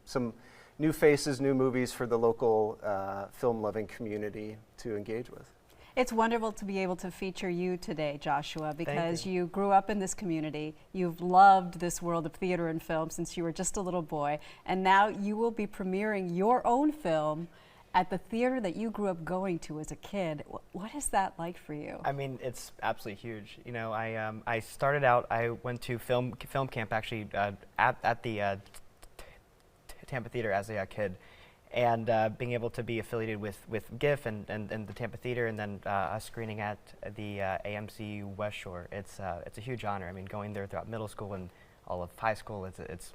some new faces, new movies for the local film-loving community to engage with. It's wonderful to be able to feature you today, Joshua, because you grew up in this community. You've loved this world of theater and film since you were just a little boy, and now you will be premiering your own film at the theater that you grew up going to as a kid. What is that like for you? I mean, it's absolutely huge. You know, I started out, I went to film camp actually at the Tampa Theater as a kid. And being able to be affiliated with GIF and the Tampa Theater, and then a screening at the AMC West Shore, it's a huge honor. I mean, going there throughout middle school and all of high school, it's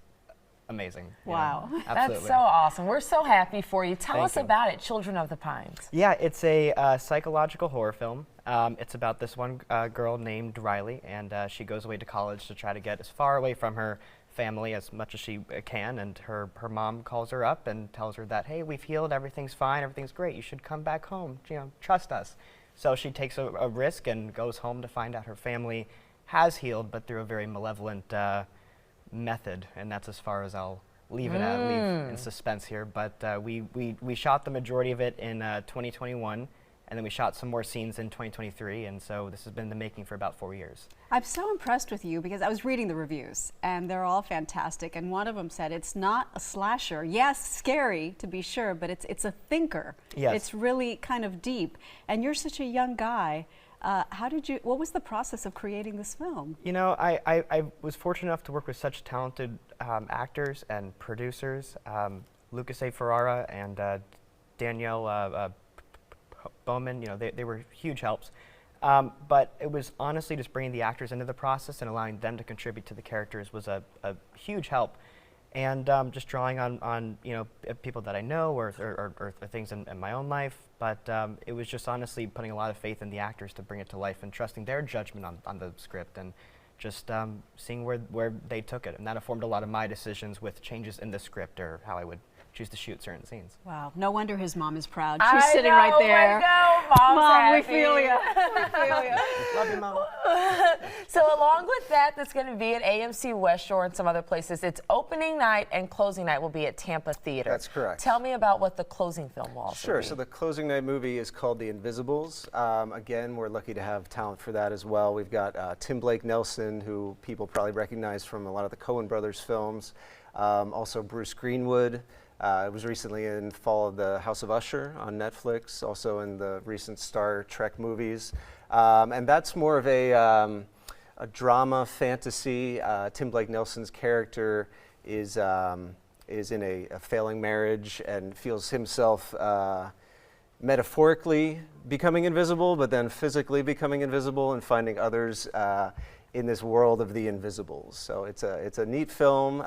amazing. Wow. That's so awesome. We're so happy for you. Tell us about it, Children of the Pines. Yeah, it's a psychological horror film. It's about this one girl named Riley, and she goes away to college to try to get as far away from her family as much as she can, and her mom calls her up and tells her that, hey, we've healed, everything's fine, everything's great, you should come back home, you know, trust us. So she takes a risk and goes home to find out her family has healed, but through a very malevolent method, and that's as far as I'll leave it at, leave in suspense here. But we shot the majority of it in 2021, and then we shot some more scenes in 2023, and so this has been in the making for about 4 years. I'm so impressed with you because I was reading the reviews, and they're all fantastic, and one of them said it's not a slasher. Yes, scary to be sure, but it's a thinker. Yes. It's really kind of deep, and you're such a young guy. What was the process of creating this film? You know, I was fortunate enough to work with such talented actors and producers, Lucas A. Ferrara and Danielle Bowman. You know, they were huge helps. But it was honestly just bringing the actors into the process and allowing them to contribute to the characters was a huge help. And just drawing on you know, people that I know or things in my own life. But it was just honestly putting a lot of faith in the actors to bring it to life and trusting their judgment on the script, and just seeing where they took it. And that informed a lot of my decisions with changes in the script or how I would choose to shoot certain scenes. Wow, no wonder his mom is proud. She's sitting right there. I know, Mom's Mom, happy. we feel you. We feel you. Love you, Mom. So along with that, that's going to be at AMC West Shore and some other places. It's opening night and closing night will be at Tampa Theater. That's correct. Tell me about what the closing film will also Sure. be. So the closing night movie is called The Invisibles. Again, we're lucky to have talent for that as well. We've got Tim Blake Nelson, who people probably recognize from a lot of the Coen Brothers films. Also Bruce Greenwood. It was recently in fall of the House of Usher on Netflix, also in the recent Star Trek movies. And that's more of a drama fantasy. Tim Blake Nelson's character is in a failing marriage and feels himself metaphorically becoming invisible, but then physically becoming invisible and finding others in this world of the invisibles. So it's a neat film,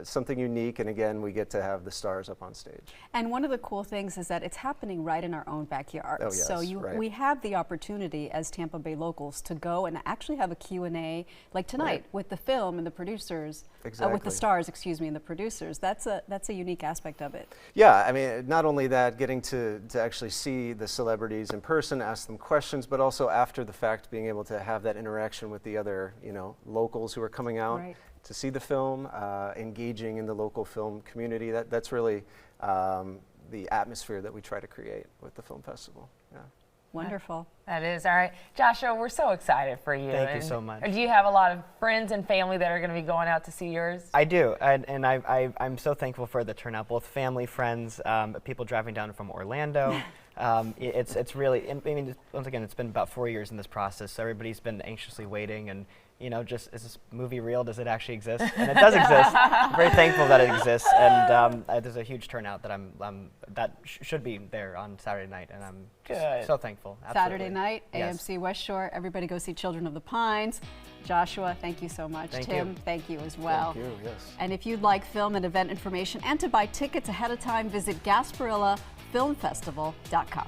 something unique, and again, we get to have the stars up on stage. And one of the cool things is that it's happening right in our own backyard. Oh, yes, so right. we have the opportunity as Tampa Bay locals to go and actually have a Q&A like tonight with the film and the producers, with the stars, excuse me, and the producers. That's a unique aspect of it. Yeah, I mean, not only that, getting to actually see the celebrities in person, ask them questions, but also after the fact, being able to have that interaction with the other, you know, locals who are coming out to see the film, engaging in the local film community. That's really the atmosphere that we try to create with the film festival. Yeah. Wonderful. That is. All right. Joshua, we're so excited for you. Thank you so much. Do you have a lot of friends and family that are going to be going out to see yours? I do, and I'm so thankful for the turnout, both family, friends, people driving down from Orlando. It's really, I mean, once again, it's been about 4 years in this process, so everybody's been anxiously waiting, and you know, just, is this movie real? Does it actually exist? And it does exist. I'm very thankful that it exists, and there's a huge turnout that should be there on Saturday night, and I'm just so thankful. Absolutely. Saturday night, AMC West Shore. Everybody go see Children of the Pines. Joshua, thank you so much. Tim, thank you as well. Thank you, yes. And if you'd like film and event information and to buy tickets ahead of time, visit GASPARILLA FilmFestival.com.